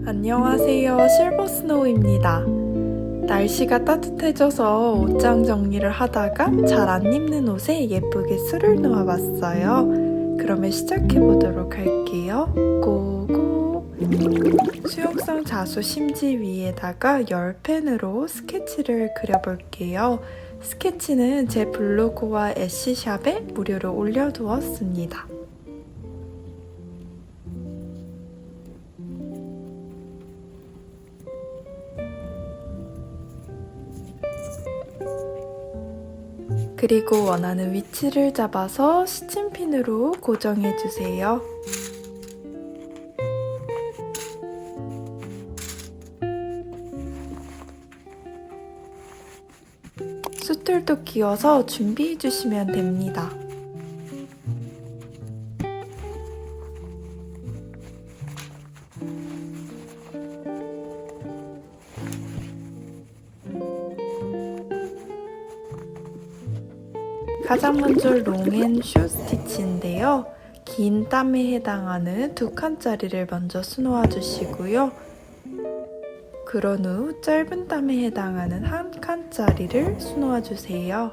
안녕하세요. 실버스노우입니다. 날씨가 따뜻해져서 옷장 정리를 하다가 잘 안 입는 옷에 예쁘게 술을 놓아봤어요. 그러면 시작해보도록 할게요. 고고! 수용성 자수 심지 위에다가 열펜으로 스케치를 그려볼게요. 스케치는 제 블로그와 애쉬샵에 무료로 올려두었습니다. 그리고 원하는 위치를 잡아서 시침핀으로 고정해주세요. 수틀도 끼워서 준비해주시면 됩니다. 가장 먼저 롱앤쇼 스티치인데요. 긴 땀에 해당하는 2칸짜리를 먼저 수놓아 주시고요. 그런 후 짧은 땀에 해당하는 1칸짜리를 수놓아 주세요.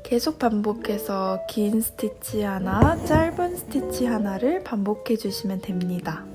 계속 반복해서 긴 스티치 하나, 짧은 스티치 하나를 반복해 주시면 됩니다.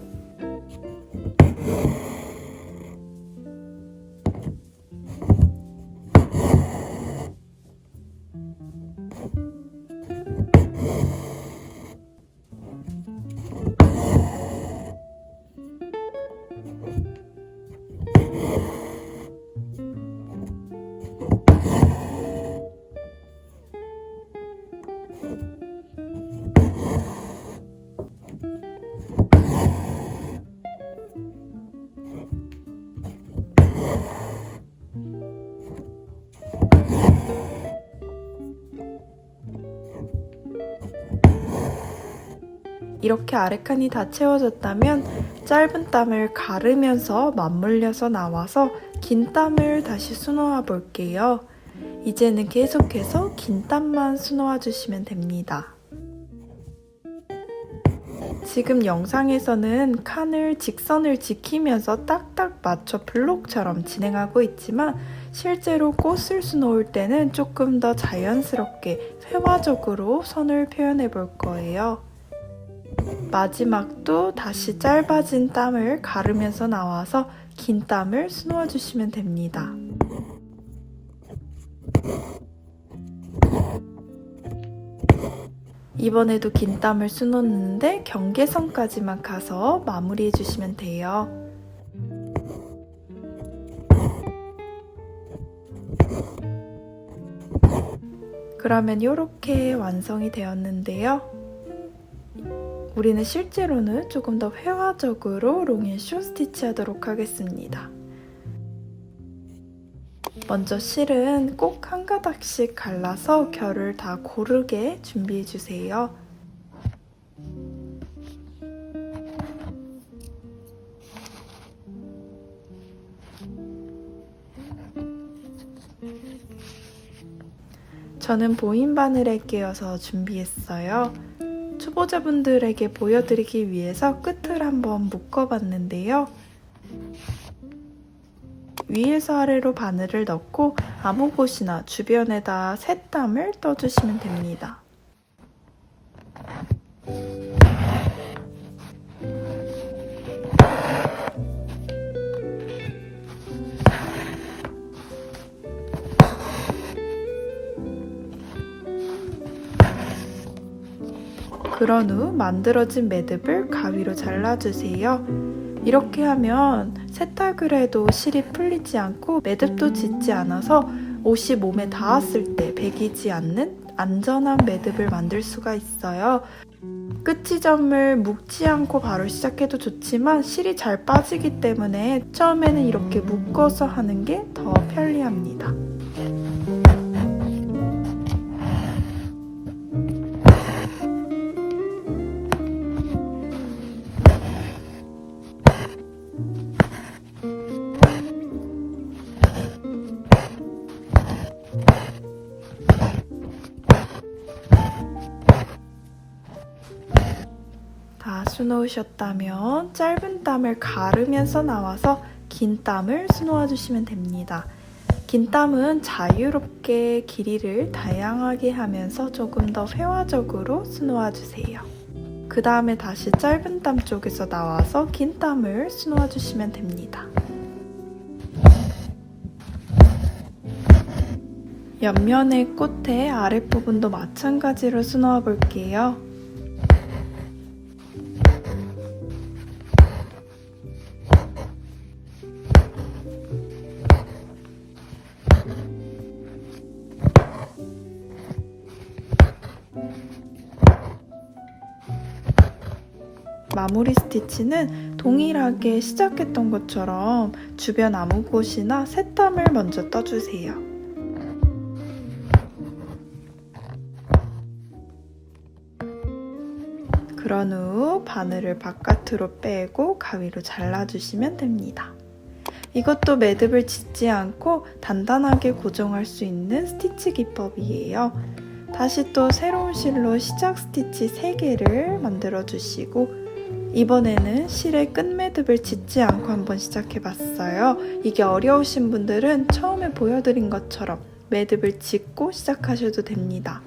이렇게 아래칸이 다 채워졌다면 짧은 땀을 가르면서 맞물려서 나와서 긴 땀을 다시 수놓아 볼게요. 이제는 계속해서 긴 땀만 수놓아 주시면 됩니다. 지금 영상에서는 칸을 직선을 지키면서 딱딱 맞춰 블록처럼 진행하고 있지만 실제로 꽃을 수놓을 때는 조금 더 자연스럽게 회화적으로 선을 표현해 볼 거예요. 마지막도 다시 짧아진 땀을 가르면서 나와서 긴 땀을 수놓아 주시면 됩니다. 이번에도 긴 땀을 수놓는데 경계선까지만 가서 마무리해 주시면 돼요. 그러면 이렇게 완성이 되었는데요. 우리는 실제로는 조금 더 회화적으로 롱앤쇼 스티치 하도록 하겠습니다. 먼저 실은 꼭 한 가닥씩 갈라서 결을 다 고르게 준비해 주세요. 저는 보인 바늘에 끼워서 준비했어요. 초보자분들에게 보여드리기 위해서 끝을 한번 묶어봤는데요. 위에서 아래로 바늘을 넣고 아무 곳이나 주변에다 새땀을 떠주시면 됩니다. 그런 후 만들어진 매듭을 가위로 잘라주세요. 이렇게 하면 세탁을 해도 실이 풀리지 않고 매듭도 짓지 않아서 옷이 몸에 닿았을 때 배기지 않는 안전한 매듭을 만들 수가 있어요. 끝지점을 묶지 않고 바로 시작해도 좋지만 실이 잘 빠지기 때문에 처음에는 이렇게 묶어서 하는 게 더 편리합니다. 다 수놓으셨다면 짧은 땀을 가르면서 나와서 긴 땀을 수놓아 주시면 됩니다. 긴 땀은 자유롭게 길이를 다양하게 하면서 조금 더 회화적으로 수놓아 주세요. 그 다음에 다시 짧은 땀 쪽에서 나와서 긴 땀을 수놓아 주시면 됩니다. 옆면의 꽃의 아랫부분도 마찬가지로 수놓아 볼게요. 마무리 스티치는 동일하게 시작했던 것처럼 주변 아무 곳이나 새땀을 먼저 떠주세요. 그런 후 바늘을 바깥으로 빼고 가위로 잘라주시면 됩니다. 이것도 매듭을 짓지 않고 단단하게 고정할 수 있는 스티치 기법이에요. 다시 또 새로운 실로 시작 스티치 3개를 만들어 주시고 이번에는 실의 끝매듭을 짓지 않고 한번 시작해봤어요. 이게 어려우신 분들은 처음에 보여드린 것처럼 매듭을 짓고 시작하셔도 됩니다.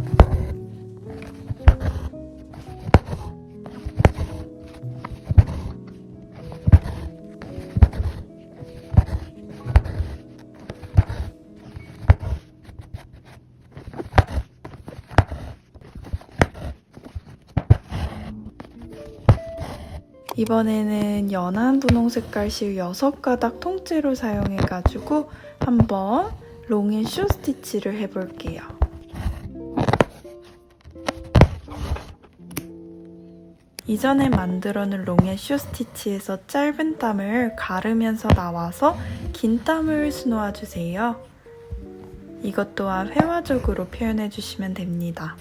이번에는 연한 분홍 색깔 실 6가닥 통째로 사용해가지고 한번 롱앤쇼 스티치를 해볼게요. 이전에 만들어 놓은 롱앤쇼 스티치에서 짧은 땀을 가르면서 나와서 긴 땀을 수놓아 주세요. 이것 또한 회화적으로 표현해 주시면 됩니다.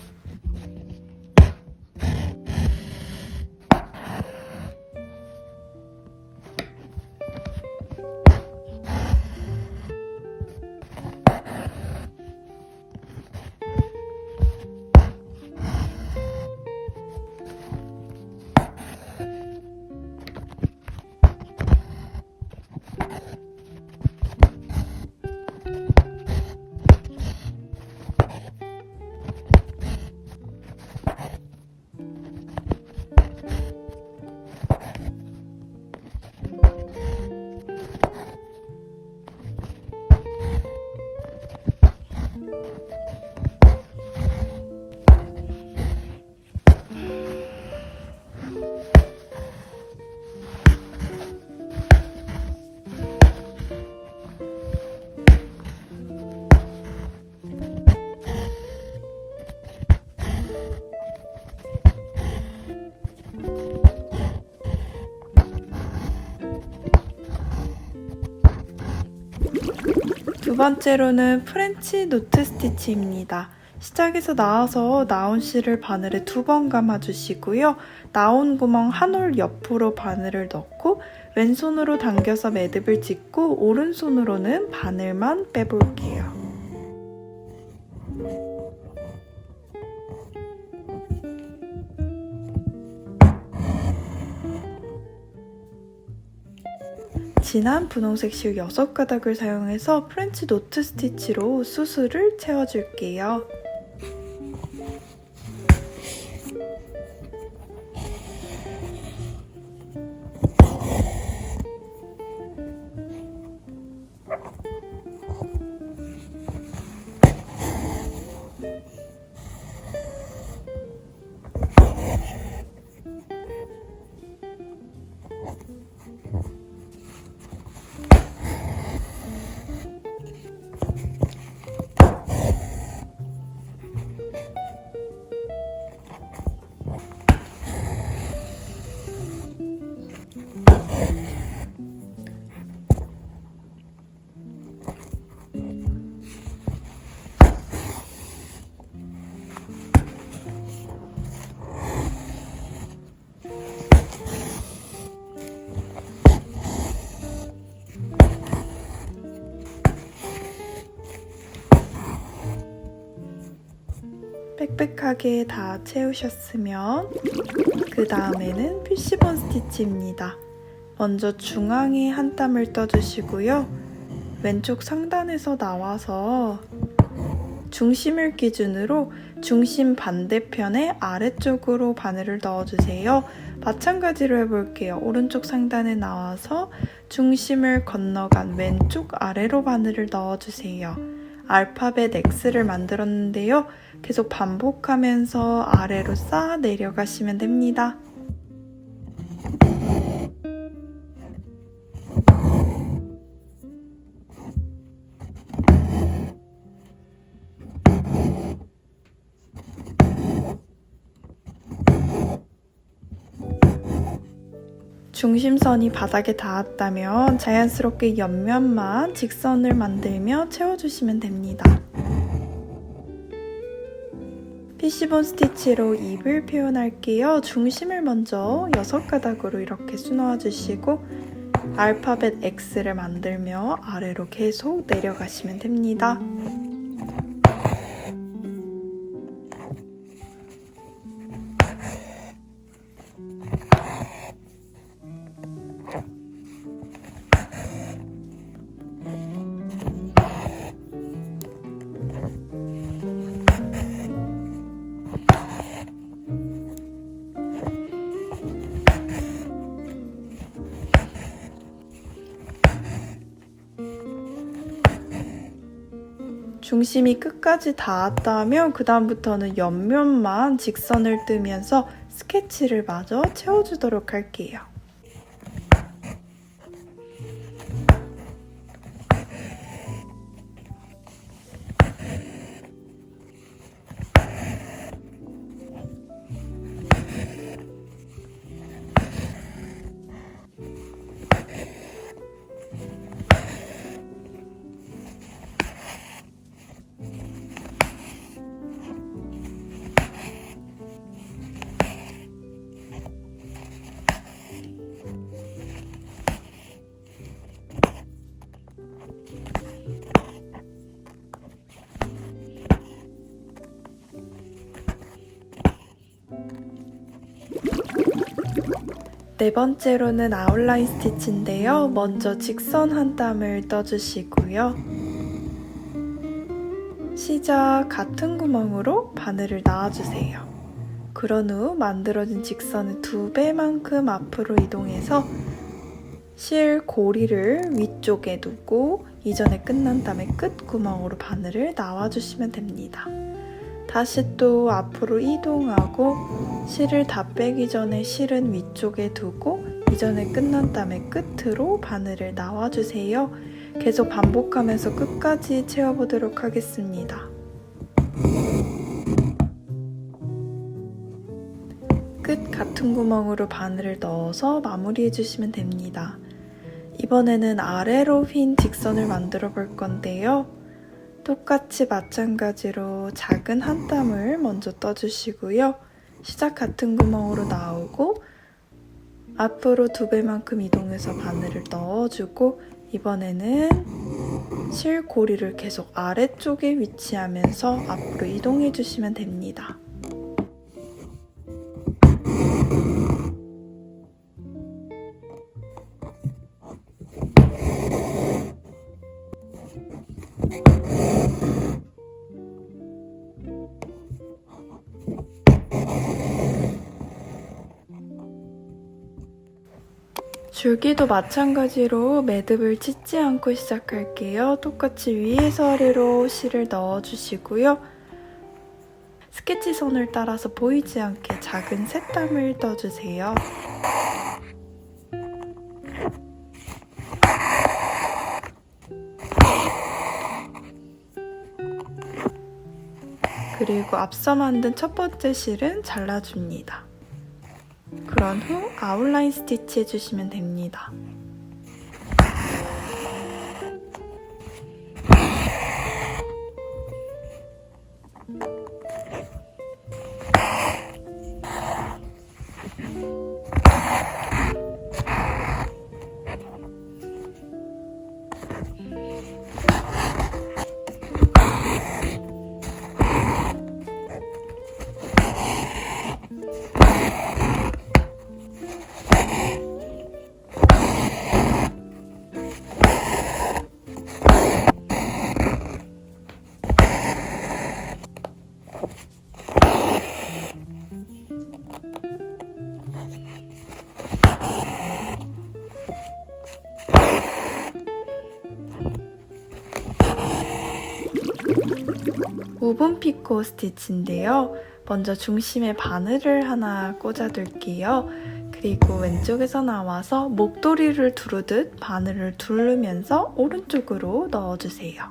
두 번째로는 프렌치 노트 스티치입니다. 시작에서 나와서 나온 실을 바늘에 2번 감아주시고요. 나온 구멍 한 올 옆으로 바늘을 넣고 왼손으로 당겨서 매듭을 짓고 오른손으로는 바늘만 빼볼게요. 진한 분홍색 실 6가닥을 사용해서 프렌치 노트 스티치로 수술을 채워줄게요. 빽빽하게 다 채우셨으면 그 다음에는 피쉬본 스티치입니다. 먼저 중앙에 한 땀을 떠주시고요. 왼쪽 상단에서 나와서 중심을 기준으로 중심 반대편의 아래쪽으로 바늘을 넣어주세요. 마찬가지로 해볼게요. 오른쪽 상단에 나와서 중심을 건너간 왼쪽 아래로 바늘을 넣어주세요. 알파벳 X를 만들었는데요. 계속 반복하면서 아래로 쌓아 내려가시면 됩니다. 중심선이 바닥에 닿았다면 자연스럽게 옆면만 직선을 만들며 채워주시면 됩니다. 피쉬본 스티치로 입을 표현할게요. 중심을 먼저 6가닥으로 이렇게 수놓아 주시고 알파벳 X를 만들며 아래로 계속 내려가시면 됩니다. 중심이 끝까지 닿았다면 그 다음부터는 옆면만 직선을 뜨면서 스케치를 마저 채워주도록 할게요. 네 번째로는 아웃라인 스티치인데요. 먼저 직선 한 땀을 떠주시고요. 시작 같은 구멍으로 바늘을 놔주세요. 그런 후 만들어진 직선의 2배만큼 앞으로 이동해서 실 고리를 위쪽에 두고 이전에 끝난 다음에 끝 구멍으로 바늘을 놔주시면 됩니다. 다시 또 앞으로 이동하고 실을 다 빼기 전에 실은 위쪽에 두고 이전에 끝난 다음에 끝으로 바늘을 놔주세요. 계속 반복하면서 끝까지 채워보도록 하겠습니다. 끝 같은 구멍으로 바늘을 넣어서 마무리해주시면 됩니다. 이번에는 아래로 휜 직선을 만들어 볼 건데요. 똑같이 마찬가지로 작은 한 땀을 먼저 떠주시고요. 시작 같은 구멍으로 나오고 앞으로 2배만큼 이동해서 바늘을 넣어주고 이번에는 실고리를 계속 아래쪽에 위치하면서 앞으로 이동해주시면 됩니다. 줄기도 마찬가지로 매듭을 찢지 않고 시작할게요. 똑같이 위에서 아래로 실을 넣어주시고요. 스케치 선을 따라서 보이지 않게 작은 새땀을 떠주세요. 그리고 앞서 만든 첫 번째 실은 잘라줍니다. 그런 후 아웃라인 스티치 해주시면 됩니다. 오븐 피코 스티치인데요. 먼저 중심에 바늘을 하나 꽂아둘게요. 그리고 왼쪽에서 나와서 목도리를 두르듯 바늘을 두르면서 오른쪽으로 넣어주세요.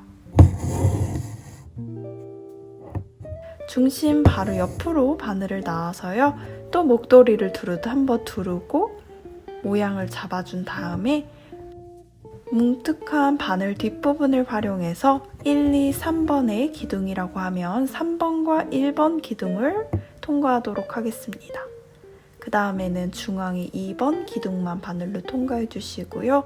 중심 바로 옆으로 바늘을 놔서요. 또 목도리를 두르듯 한번 두르고 모양을 잡아준 다음에 뭉툭한 바늘 뒷부분을 활용해서 1, 2, 3번의 기둥이라고 하면 3번과 1번 기둥을 통과하도록 하겠습니다. 그 다음에는 중앙의 2번 기둥만 바늘로 통과해 주시고요.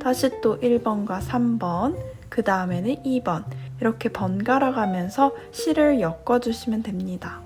다시 또 1번과 3번, 그 다음에는 2번 이렇게 번갈아 가면서 실을 엮어주시면 됩니다.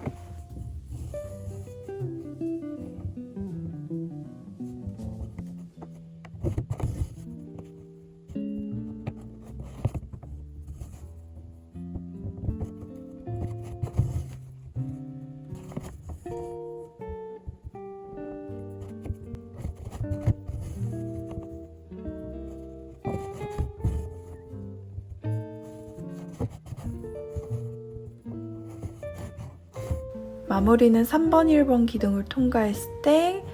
마무리는 3번, 1번 기둥을 통과했을 때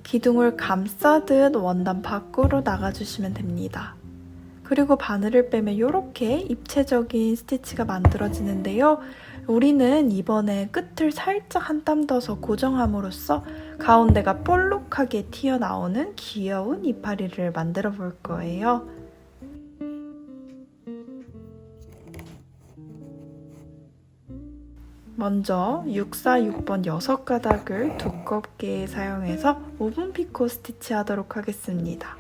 기둥을 감싸듯 원단 밖으로 나가주시면 됩니다. 그리고 바늘을 빼면 이렇게 입체적인 스티치가 만들어지는데요. 우리는 이번에 끝을 살짝 한 땀 더서 고정함으로써 가운데가 볼록하게 튀어나오는 귀여운 이파리를 만들어 볼 거예요. 먼저 646번 6가닥을 두껍게 사용해서 오븐 피코 스티치 하도록 하겠습니다.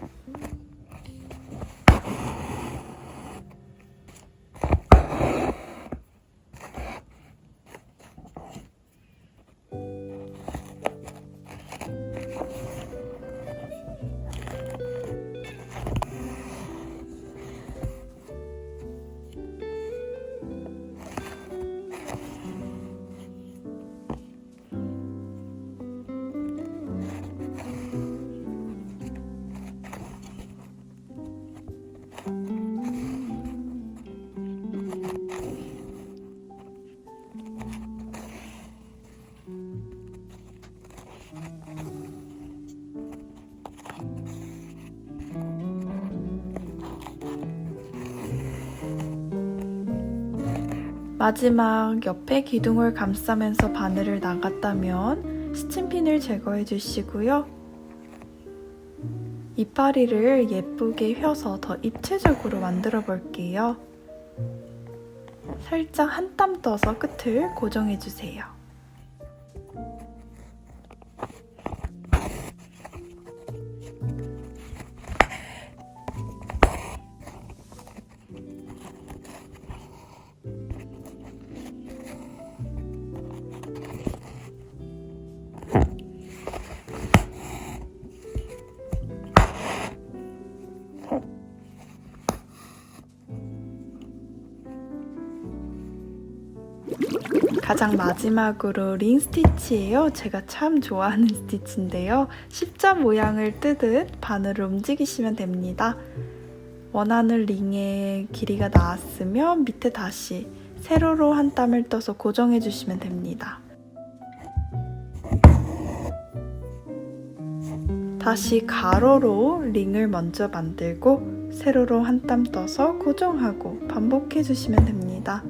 마지막 옆에 기둥을 감싸면서 바늘을 나갔다면 스친핀을 제거해 주시고요. 이파리를 예쁘게 휘어서 더 입체적으로 만들어 볼게요. 살짝 한 땀 떠서 끝을 고정해 주세요. 가장 마지막으로 링 스티치예요. 제가 참 좋아하는 스티치인데요. 십자 모양을 뜨듯 바늘을 움직이시면 됩니다. 원하는 링의 길이가 나왔으면 밑에 다시 세로로 한 땀을 떠서 고정해 주시면 됩니다. 다시 가로로 링을 먼저 만들고 세로로 한 땀 떠서 고정하고 반복해 주시면 됩니다.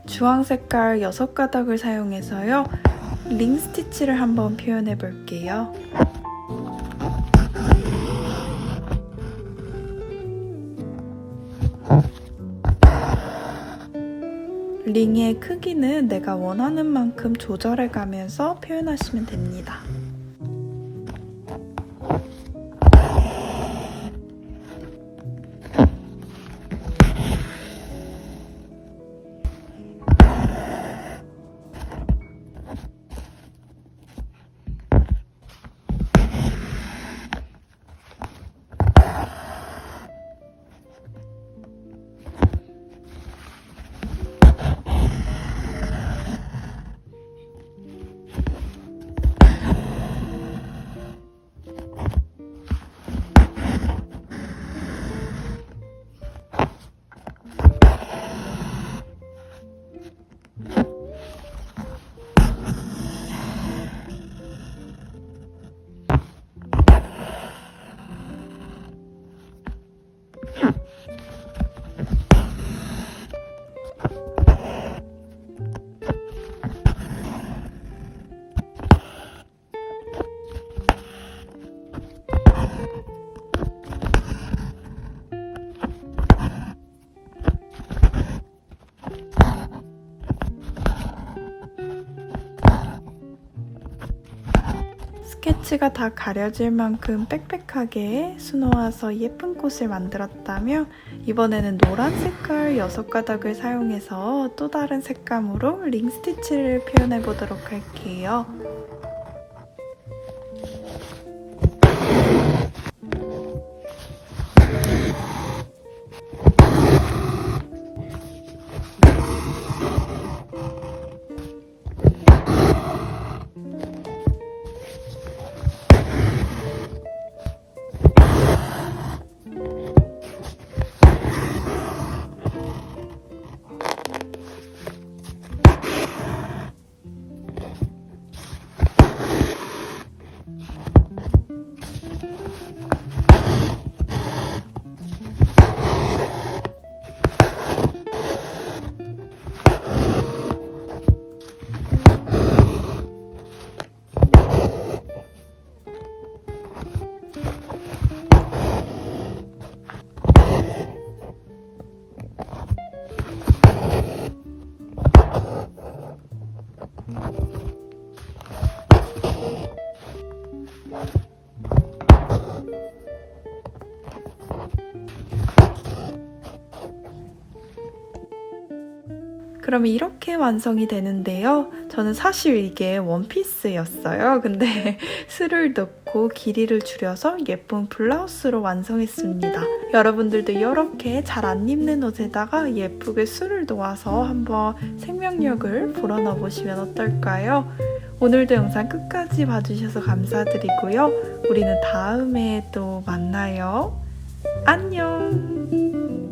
주황 색깔 6가닥을 사용해서요. 링 스티치를 한번 표현해 볼게요. 링의 크기는 내가 원하는 만큼 조절해 가면서 표현하시면 됩니다. 스케치가 다 가려질 만큼 빽빽하게 수놓아서 예쁜 꽃을 만들었다면 이번에는 노란 색깔 6가닥을 사용해서 또 다른 색감으로 링 스티치를 표현해 보도록 할게요. 그러면 이렇게 완성이 되는데요. 저는 사실 이게 원피스였어요. 근데 슬을 넣고 길이를 줄여서 예쁜 블라우스로 완성했습니다. 여러분들도 이렇게 잘 안 입는 옷에다가 예쁘게 슬을 놓아서 한번 생명력을 불어넣어 보시면 어떨까요? 오늘도 영상 끝까지 봐주셔서 감사드리고요. 우리는 다음에 또 만나요. 안녕!